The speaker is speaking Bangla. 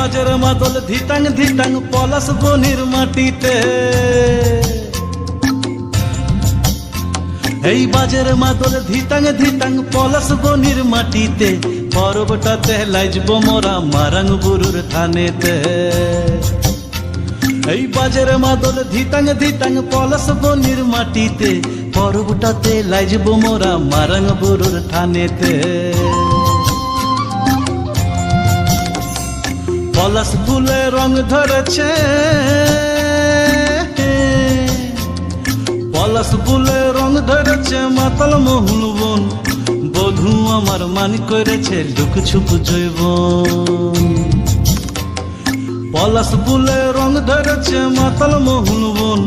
বাজের মাদল ধিটাং ধিটাং পলাশ বনির মাটিতে, এই বাজের মাদল ধিটাং ধিটাং পলাশ বনির মাটিতে, পরবটাতে লাইজব মোরা মারাং বুরুর থানেতে। এই বাজের মাদল ধিটাং ধিটাং পলাশ বনির মাটিতে, পরবটাতে লাইজব মোরা মারাং বুরুর থানেতে। পলাশ ফুলে রং ধরেছে, পলাশ ফুলে রং ধরেছে মাতাল মহুল বন, বধূ আমার মান করেছে লুক ছুপ জৈবন। পলাশ ফুলে রং ধরেছে মাতাল মহুল বন,